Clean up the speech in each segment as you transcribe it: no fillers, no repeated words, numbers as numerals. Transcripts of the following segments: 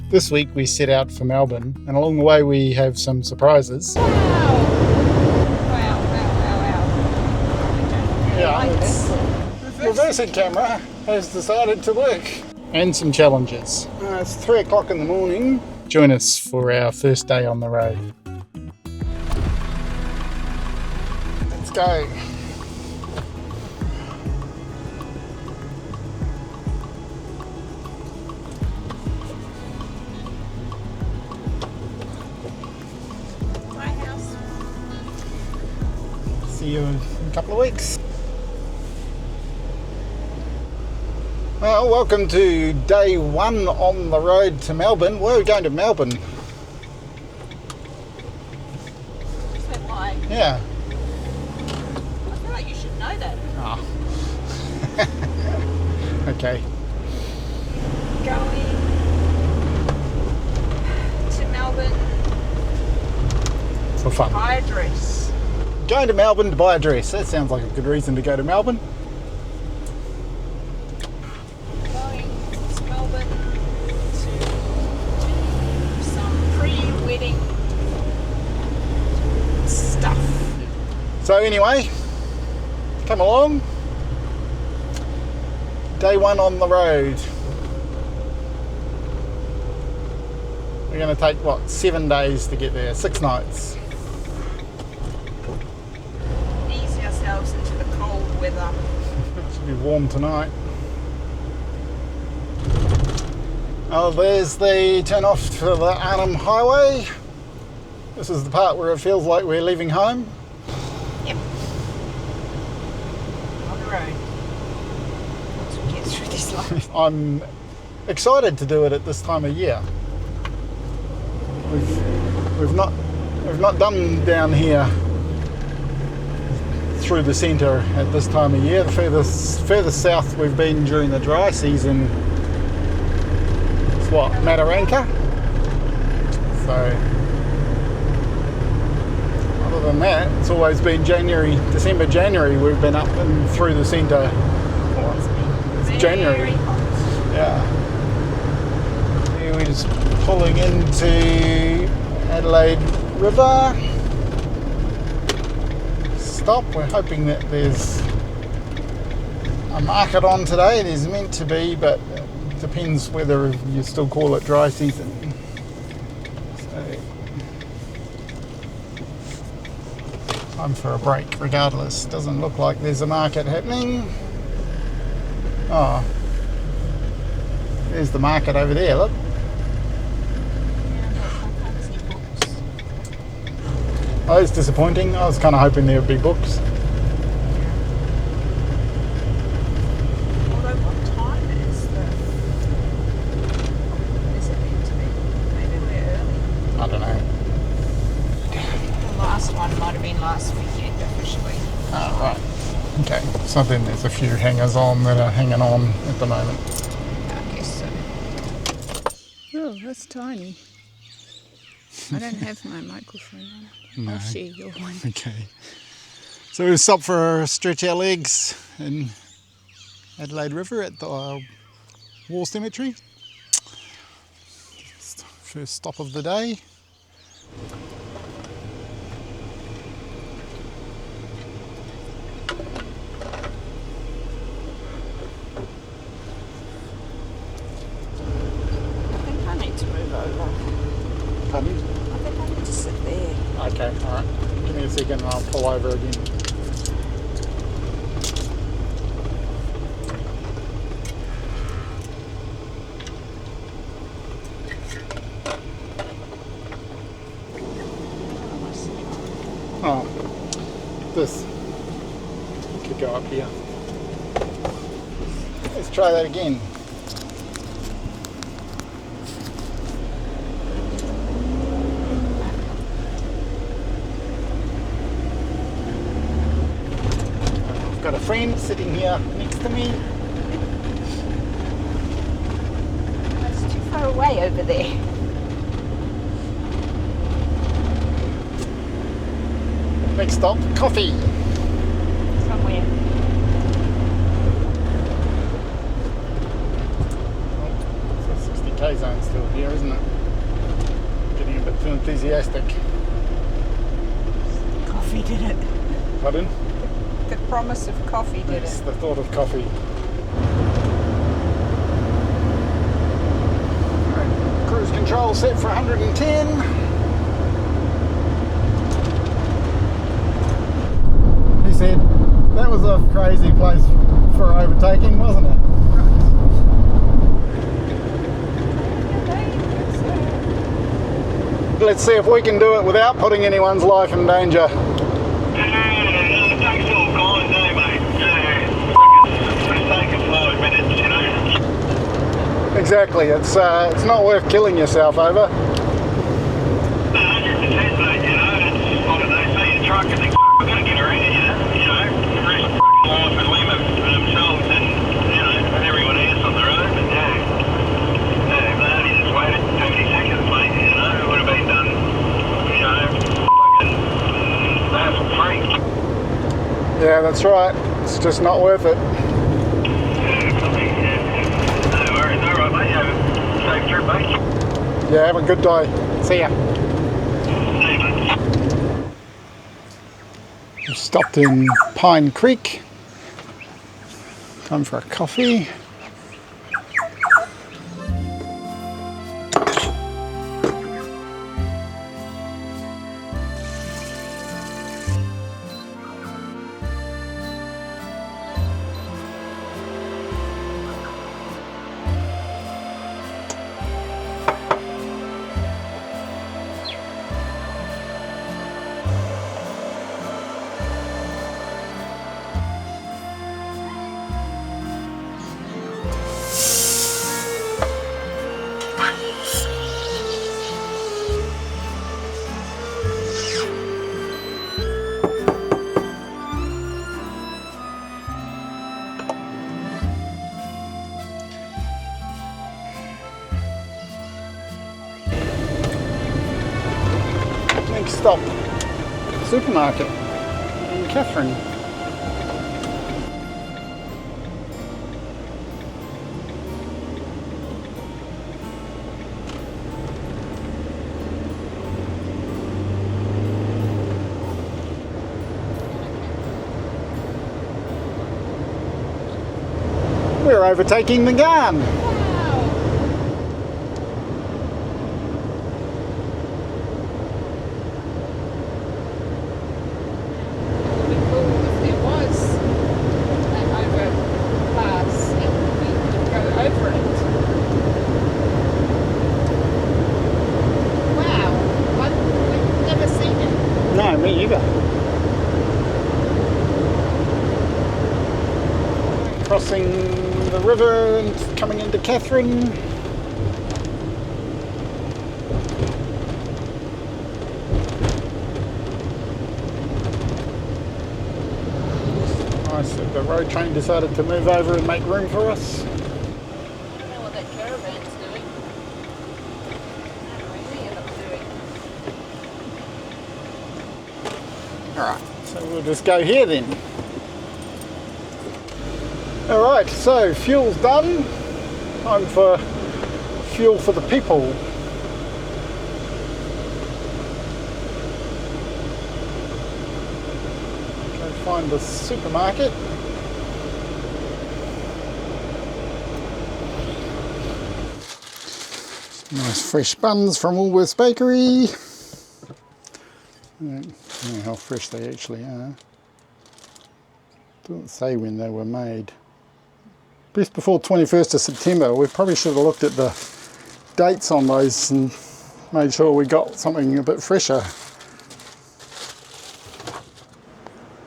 This week we set out for Melbourne, and along the way we have some surprises. Wow. Yeah, the reversing camera has decided to work. And some challenges. It's 3 o'clock in the morning. Join us for our first day on the road. Let's go. See you in a couple of weeks. Well, welcome to day 1 on the road to Melbourne. Where are we going to Melbourne? Why? Yeah. I feel like you should know that. Oh. Okay. Going to Melbourne For fun. buy a dress. Going to Melbourne to buy a dress. That sounds like a good reason to go to Melbourne. Going to Melbourne to do some pre-wedding stuff. So anyway, come along. Day 1 on the road. We're going to take, 7 days to get there, 6 nights. Ease ourselves into the cold weather. It should be warm tonight. Oh, there's the turn off to the Arnhem Highway. This is the part where it feels like we're leaving home. Yep. On the road. Once we get through this life. I'm excited to do it at this time of year. We've not done down here through the centre at this time of year. The furthest south we've been during the dry season is Mataranka. So other than that, it's always been December, January we've been up and through the centre. It's January. Yeah. We're just pulling into Adelaide River. Stop. We're hoping that there's a market on today. There's meant to be, but it depends whether you still call it dry season. So, time for a break regardless. Doesn't look like there's a market happening. Oh, there's the market over there, look. Oh, it's disappointing. I was kind of hoping there would be books. Although what time is it meant to be? Maybe we're early. I don't know. The last one might have been last weekend officially. Oh, right. Okay. So then there's a few hangers on that are hanging on at the moment. I guess so. Oh, that's tiny. I don't have my microphone on. No. I'll share your one. Okay. So we'll stop for a stretch our legs in Adelaide River at the War Cemetery. First stop of the day. I think I need to move over. Pardon? I think I need to sit there. Okay, alright. Give me a second and I'll pull over again. Oh, this could go up here. Let's try that again. Got a friend sitting here next to me. That's too far away over there. Next stop, coffee. Somewhere. Oh, so 60 K-zone still here, isn't it? Getting a bit too enthusiastic. Coffee did it. Pardon? The promise of coffee did Yes, it. the thought of coffee. Right, cruise control set for 110. He said that was a crazy place for overtaking, wasn't it? Let's see if we can do it without putting anyone's life in danger. Exactly, it's not worth killing yourself over. 100%, mate, you know, it's like they say in truck, and they've got to get around, you know, the rest of the life and limit for themselves and, you know, everyone else on the road, but yeah, if they only just waited 30 seconds, mate, you know, it would have been done, you know, fucking hassle free. Yeah, that's right, it's just not worth it. Yeah, have a good day. See ya. We stopped in Pine Creek. Time for a coffee. Next stop, supermarket in Catherine. We're overtaking the Garn. No, me either. Crossing the river and coming into Catherine. Nice that the road train decided to move over and make room for us. I don't know what that caravan's doing. I don't know what they end up doing. Alright, so we'll just go here then. Alright, so fuel's done. Time for fuel for the people. Go find the supermarket. Nice fresh buns from Woolworths Bakery. I don't know how fresh they actually are. Doesn't say when they were made. Best before 21st of September. We probably should have looked at the dates on those and made sure we got something a bit fresher.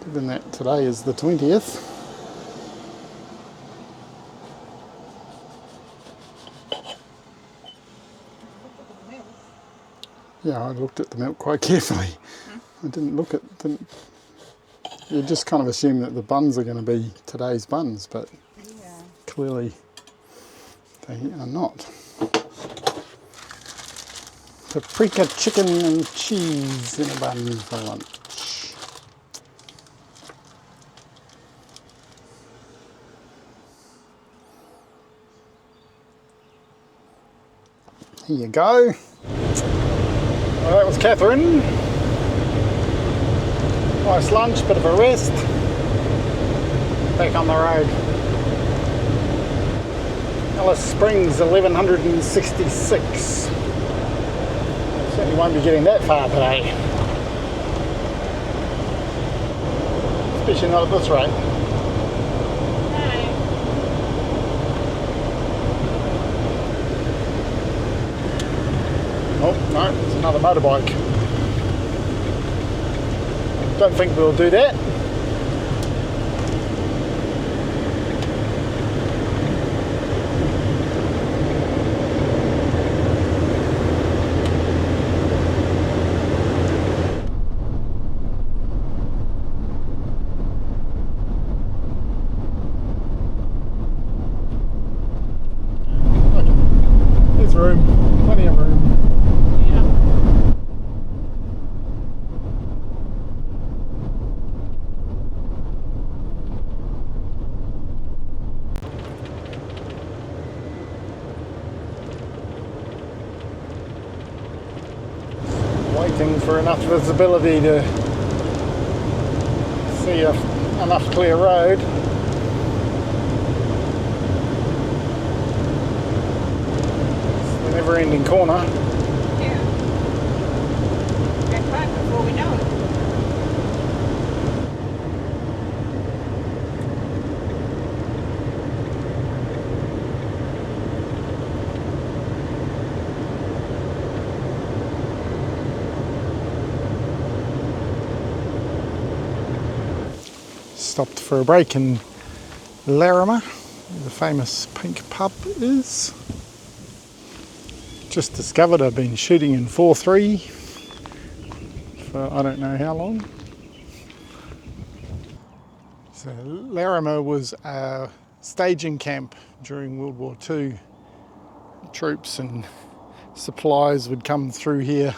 Given that today is the 20th. Yeah, I looked at the milk quite carefully. I didn't look at, you just kind of assume that the buns are going to be today's buns, but Yeah. clearly they are not. Paprika chicken and cheese in a bun for lunch. Here you go. Well, that was Catherine. Nice lunch, bit of a rest. Back on the road. Alice Springs, 1166. Certainly won't be getting that far today. Especially not at this rate. Oh, no, it's another motorbike. Don't think we'll do that. There's room, plenty of room. Waiting for enough visibility to see enough clear road. It's the never-ending corner. Yeah. Back home before we know it. Stopped for a break in Larrimah, where the famous pink pub is. Just discovered I've been shooting in 4.3 for I don't know how long. So Larrimah was a staging camp during World War II. Troops and supplies would come through here.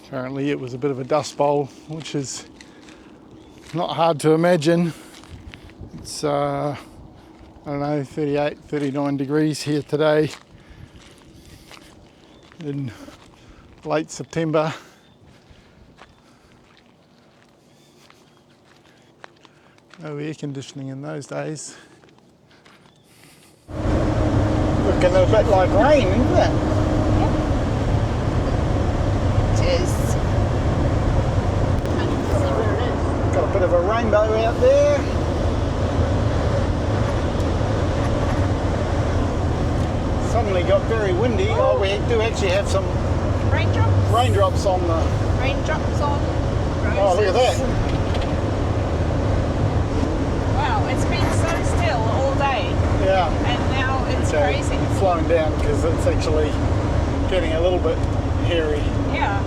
Apparently it was a bit of a dust bowl, which is not hard to imagine. It's I don't know, 38, 39 degrees here today in late September. No air conditioning in those days. Looking a bit like rain, isn't it? It is. Got a bit of a rainbow out there. Suddenly got very windy. Oh, we do actually have some raindrops on the... Raindrops on roses. Oh, look at that. Wow, it's been so still all day. Yeah. And now it's crazy. It's slowing down because it's actually getting a little bit hairy. Yeah.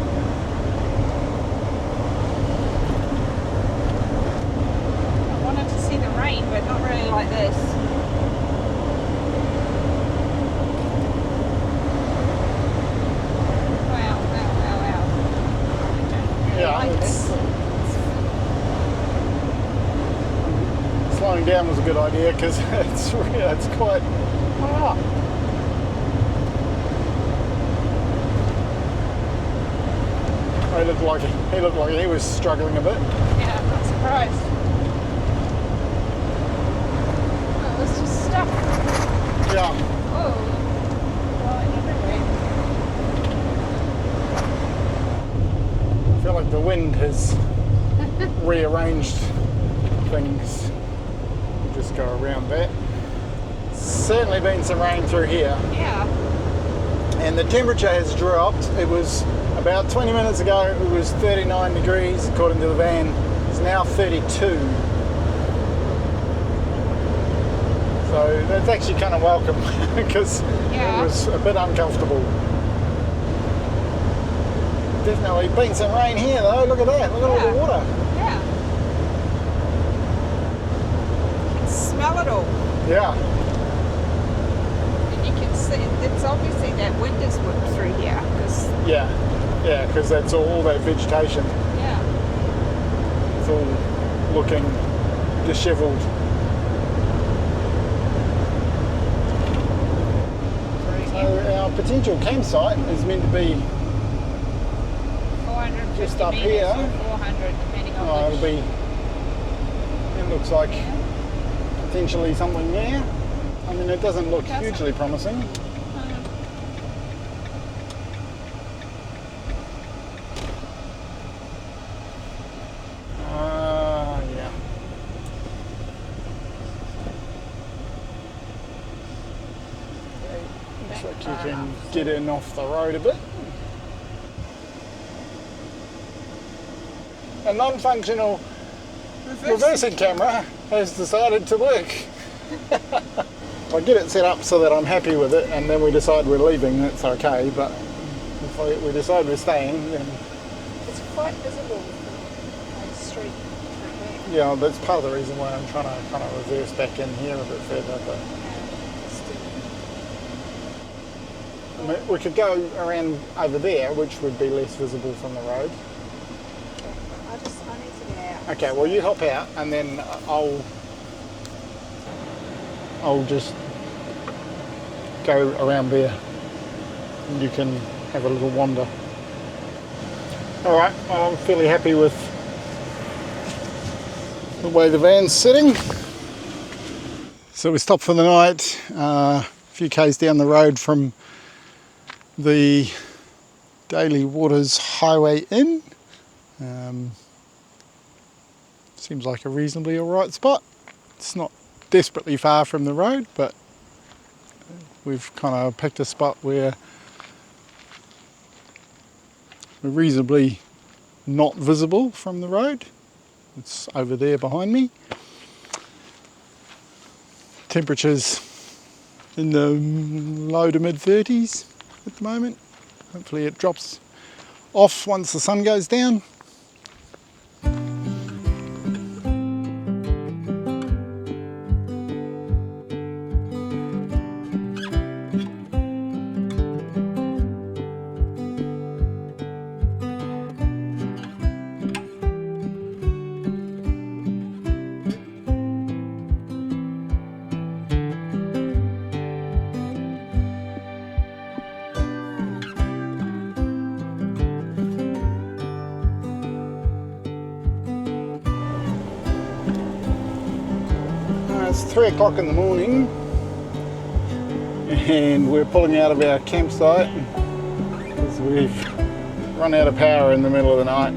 I wanted to see the rain, but not really like this. Wow. Yeah, Like it's, this. slowing down was a good idea because it's quite hot. He looked like he was struggling a bit. Yeah, I'm not surprised. Oh, it's just stuck. Yeah. Oh. Right everywhere. I feel like the wind has rearranged things. Just go around that. Certainly been some rain through here. Yeah. And the temperature has dropped. It was about 20 minutes ago, it was 39 degrees according to the van. It's now 32. So that's actually kind of welcome because Yeah. it was a bit uncomfortable. Definitely been some rain here though. Look at that. Look at all the water. Yeah. You can smell it all. Yeah. And you can see, it's obviously that wind has whipped through here. Cause, Yeah, because that's all that vegetation. yeah. It's all looking dishevelled. So our our potential campsite is meant to be 450 just up metres here. or 400, depending on Oh, which. it'll be, it looks like potentially something there. I mean, it doesn't look hugely promising. Yeah. Looks like you can get in off the road a bit. A non-functional reversing camera has decided to work. If I get it set up so that I'm happy with it and then we decide we're leaving, that's okay, but if we decide we're staying, then... It's quite visible from the street. Yeah, that's part of the reason why I'm trying to kind of reverse back in here a bit further, but... I mean, we could go around over there, which would be less visible from the road. I need to get out. Okay, well you hop out and then I'll just go around there and you can have a little wander. Alright, well, I'm fairly happy with the way the van's sitting. So we stopped for the night, a few k's down the road from the Daily Waters Highway Inn. Seems like a reasonably alright spot. It's not desperately far from the road, but we've kind of picked a spot where we're reasonably not visible from the road. It's over there behind me. Temperatures in the low to mid 30s at the moment. Hopefully it drops off once the sun goes down. It's 3 o'clock in the morning and we're pulling out of our campsite because we've run out of power in the middle of the night.